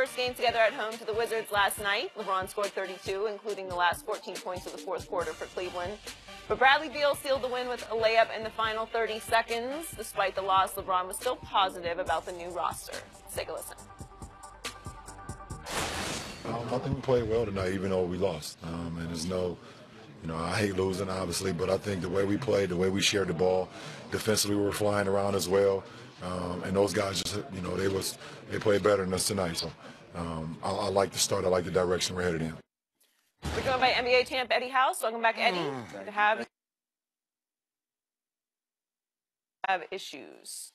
first game together at home to the Wizards last night. LeBron scored 32, including the last 14 points of the fourth quarter for Cleveland. But Bradley Beal sealed the win with a layup in the final 30 seconds. Despite the loss, LeBron was still positive about the new roster. Let's take a listen. I think we played well tonight, even though we lost. And there's no, I hate losing, obviously, but I think the way we played, the way we shared the ball, defensively we were flying around as well. And those guys just, they played better than us tonight. So I like the start. I like the direction we're headed in. We're joined by NBA champ Eddue House. Welcome back, Eddie. Good to have issues.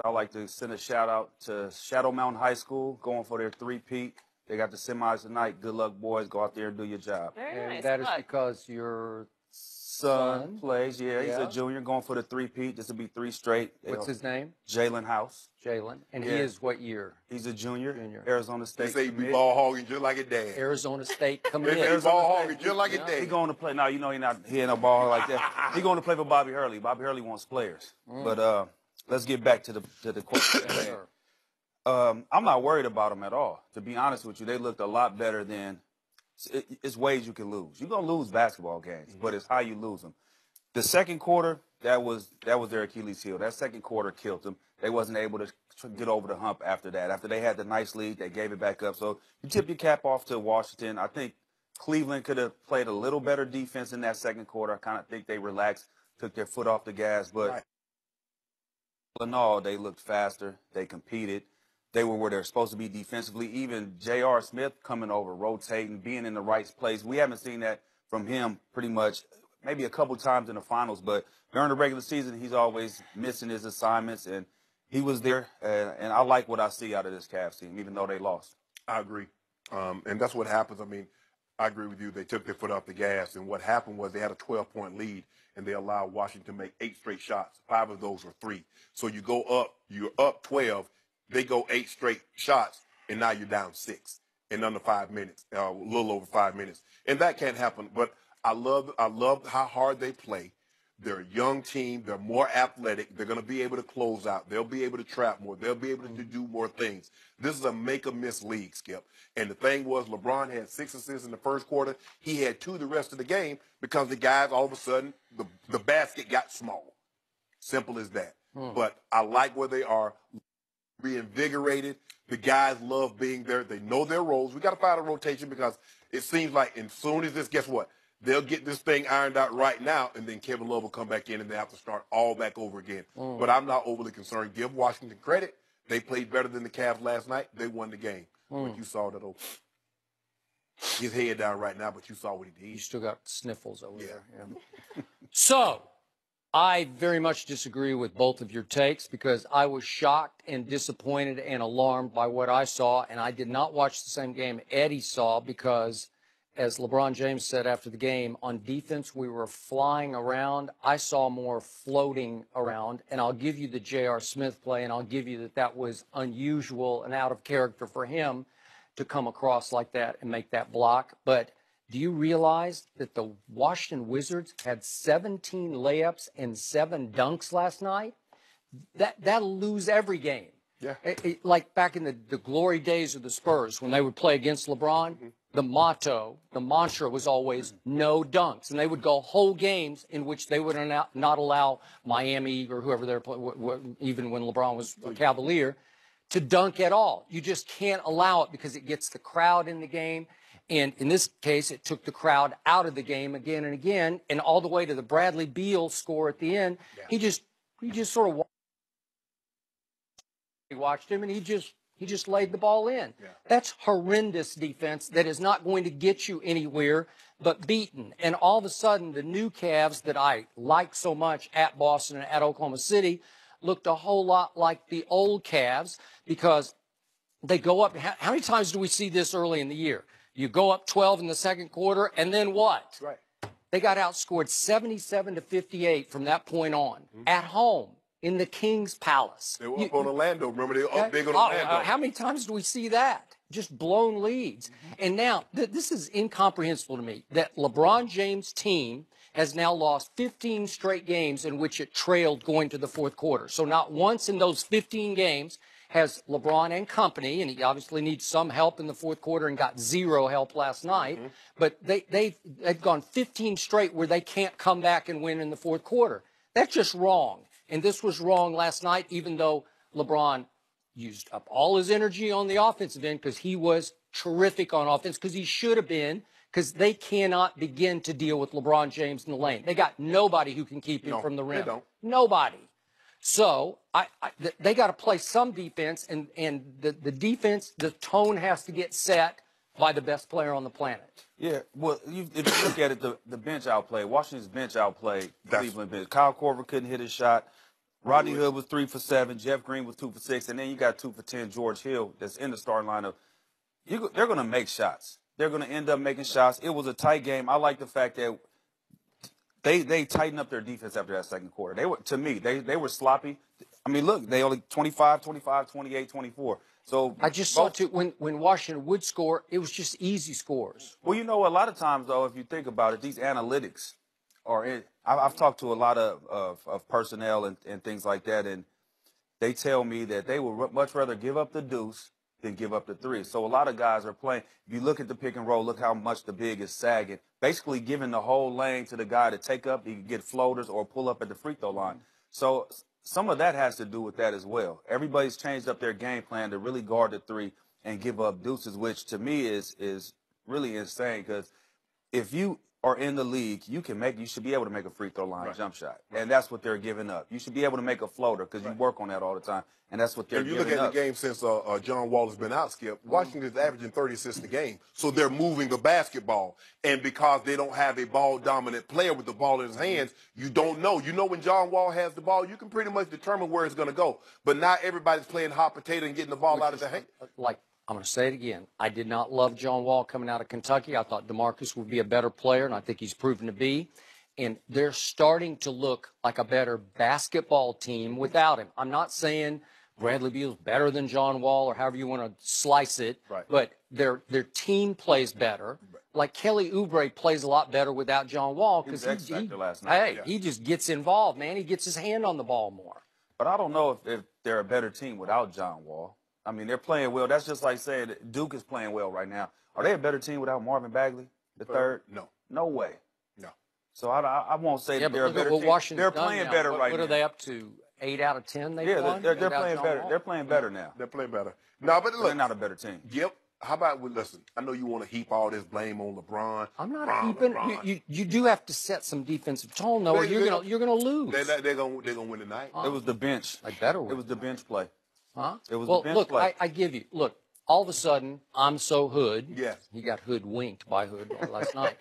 I'd like to send a shout out to Shadow Mountain High School going for their three-peat. They got the semis tonight. Good luck, boys. Go out there and do your job. Very nice. That is because your son plays. Yeah, he's a junior going for the three-peat. This will be 3 straight. What's his name? Jalen House. Jalen. And he is what year? He's a junior. Arizona State. They say be ball hogging just like a dad. Arizona State coming in. They ball hogging just like a dad. He going to play. Now, he ain't no ball like that. He going to play for Bobby Hurley. Bobby Hurley wants players. But let's get back to the question. I'm not worried about them at all. To be honest with you, they looked a lot better than it's ways you can lose. You're going to lose basketball games, but it's how you lose them. The second quarter, that was their Achilles heel. That second quarter killed them. They wasn't able to get over the hump after that. After they had the nice lead, they gave it back up. So you tip your cap off to Washington. I think Cleveland could have played a little better defense in that second quarter. I kind of think they relaxed, took their foot off the gas. But in all, they looked faster. They competed. They were where they're supposed to be defensively. Even J.R. Smith coming over, rotating, being in the right place. We haven't seen that from him pretty much, maybe a couple times in the finals. But during the regular season, he's always missing his assignments. And he was there. And I like what I see out of this Cavs team, even though they lost. I agree. And that's what happens. I mean, I agree with you. They took their foot off the gas. And what happened was they had a 12-point lead, and they allowed Washington to make 8 straight shots. 5 of those were 3. So you go up, you're up 12. They go 8 straight shots, and now you're down 6 in under 5 minutes, a little over 5 minutes. And that can't happen. But I love how hard they play. They're a young team. They're more athletic. They're going to be able to close out. They'll be able to trap more. They'll be able to do more things. This is a make-or-miss league, Skip. And the thing was, LeBron had 6 assists in the first quarter. He had 2 the rest of the game because the guys, all of a sudden, the basket got small. Simple as that. But I like where they are. Reinvigorated. The guys love being there. They know their roles. We got to find a rotation because it seems like as soon as this, guess what? They'll get this thing ironed out right now, and then Kevin Love will come back in, and they have to start all back over again. But I'm not overly concerned. Give Washington credit. They played better than the Cavs last night. They won the game. But you saw that his head down right now, but you saw what he did. You still got sniffles over there. Yeah. So I very much disagree with both of your takes because I was shocked and disappointed and alarmed by what I saw, and I did not watch the same game Eddie saw because, as LeBron James said after the game, on defense we were flying around. I saw more floating around, and I'll give you the J.R. Smith play, and I'll give you that was unusual and out of character for him to come across like that and make that block. But do you realize that the Washington Wizards had 17 layups and 7 dunks last night? That'll lose every game. Yeah. Like back in the glory days of the Spurs when they would play against LeBron, the mantra was always no dunks. And they would go whole games in which they would not allow Miami or whoever they're playing, even when LeBron was a Cavalier, to dunk at all. You just can't allow it because it gets the crowd in the game. And in this case, it took the crowd out of the game again and again, and all the way to the Bradley Beal score at the end. Yeah. He just sort of watched him, and he just laid the ball in. Yeah. That's horrendous defense that is not going to get you anywhere but beaten. And all of a sudden, the new Cavs that I like so much at Boston and at Oklahoma City looked a whole lot like the old Cavs because they go up. How many times do we see this early in the year? You go up 12 in the second quarter, and then what? Right. They got outscored 77-58 from that point on at home in the King's Palace. They were up on Orlando. Remember, they were up big on Orlando. How many times do we see that? Just blown leads. And now, this is incomprehensible to me, that LeBron James' team has now lost 15 straight games in which it trailed going to the fourth quarter. So not once in those 15 games has LeBron and company, and he obviously needs some help in the fourth quarter and got zero help last night. But they've gone 15 straight where they can't come back and win in the fourth quarter. That's just wrong. And this was wrong last night, even though LeBron used up all his energy on the offensive end because he was terrific on offense, because he should have been, because they cannot begin to deal with LeBron James in the lane. They got nobody who can keep him from the rim. They don't. Nobody. So they got to play some defense, and the defense, the tone has to get set by the best player on the planet. Yeah, well, if you look at it, the bench outplayed. Washington's bench outplayed Cleveland bench. Kyle Korver couldn't hit his shot. Rodney Hood was 3 for 7. Jeff Green was 2 for 6. And then you got 2 for 10 George Hill that's in the starting lineup. They're going to make shots. They're going to end up making shots. It was a tight game. I like the fact that they tightened up their defense after that second quarter. They were sloppy. I mean, look, they only 25, 28, 24. So I just saw too, when Washington would score, it was just easy scores. Well, you know, a lot of times, though, if you think about it, these analytics are in. I've talked to a lot of personnel and things like that, and they tell me that they would much rather give up the deuce than give up the three. So a lot of guys are playing. If you look at the pick and roll, look how much the big is sagging, basically giving the whole lane to the guy to take up. He can get floaters or pull up at the free throw line. So some of that has to do with that as well. Everybody's changed up their game plan to really guard the three and give up deuces, which to me is really insane, because if you are in the league, you should be able to make a free throw line jump shot. And that's what they're giving up. You should be able to make a floater because you work on that all the time. And that's what they're giving up. If you look at the game since John Wall has been out, Skip, Washington is averaging 30 assists a game. So they're moving the basketball. And because they don't have a ball-dominant player with the ball in his hands, you don't know. You know when John Wall has the ball, you can pretty much determine where it's going to go. But not everybody's playing hot potato and getting the ball out of their hand. Like, I'm going to say it again. I did not love John Wall coming out of Kentucky. I thought DeMarcus would be a better player, and I think he's proven to be. And they're starting to look like a better basketball team without him. I'm not saying Bradley Beal's better than John Wall or however you want to slice it, but their team plays better. Like Kelly Oubre plays a lot better without John Wall because he just gets involved, man. He gets his hand on the ball more. But I don't know if they're a better team without John Wall. I mean, they're playing well. That's just like saying that Duke is playing well right now. Are they a better team without Marvin Bagley, the third? No. No way. No. So I won't say that they're a better team. They're playing better right now. What are they up to? 8 out of 10 they've won? They're playing better. They're playing better now. They're playing better. No, but look, they're not a better team. Yep. How about, listen, I know you want to heap all this blame on LeBron. I'm not heaping. You do have to set some defensive tone, though, or you're gonna lose. They're gonna win tonight. It was the bench. I better win. It was the bench play. Huh? It was the bench play. Look, I give you. Look, all of a sudden, I'm so Hood. Yes. He got hoodwinked by Hood last night.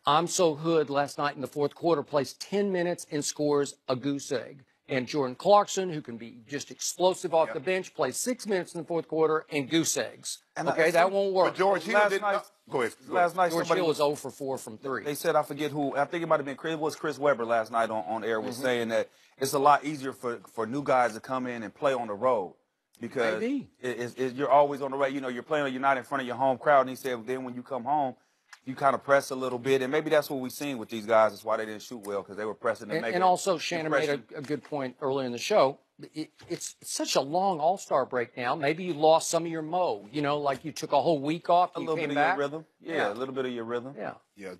I'm so Hood last night in the fourth quarter plays 10 minutes and scores a goose egg. And Jordan Clarkson, who can be just explosive off the bench, plays 6 minutes in the fourth quarter and goose eggs. Okay, that won't work. But George Hill did not. Go ahead. Last night, George Hill was 0 for 4 from 3. They said, I forget who, I think it might have been Chris Webber last night on air was saying that it's a lot easier for new guys to come in and play on the road. Because you're always on the road. You know, you're playing, you're not in front of your home crowd. And he said, then when you come home, you kind of press a little bit. And maybe that's what we've seen with these guys. That's why they didn't shoot well, because they were pressing and making. And also, Shannon made a good point earlier in the show. It's such a long All-Star break now. Maybe you lost some of your mo. You know, like you took a whole week off. A little bit of your rhythm. Yeah, a little bit of your rhythm. Yeah. Yeah,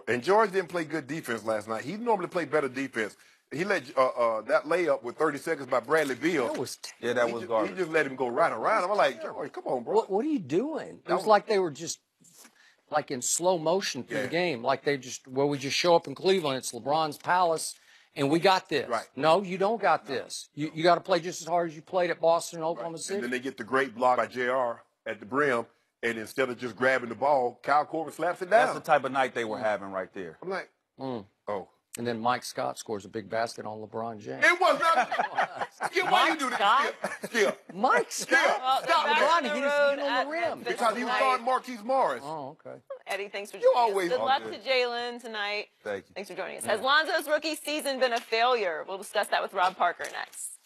and George didn't play good defense last night. He normally played better defense. He let that layup with 30 seconds by Bradley Beal. That was garbage. He just let him go right around. I'm like, George, come on, bro. What are you doing? It was like they were just like in slow motion through the game. Like we just show up in Cleveland. It's LeBron's palace, and we got this. Right. No, you don't got this. You got to play just as hard as you played at Boston and Oklahoma City. And then they get the great block by JR at the brim, and instead of just grabbing the ball, Kyle Korver slaps it down. That's the type of night they were having right there. I'm like, oh. And then Mike Scott scores a big basket on LeBron James. It was not. Skip, why you do that? Skip. Mike Scott. Stop. LeBron hit his hand on the rim. Because he was guarding Marquise Morris. Oh, okay. Eddie, thanks for joining us. Good luck good. to Jalen tonight. Thank you. Thanks for joining us. Has Lonzo's rookie season been a failure? We'll discuss that with Rob Parker next.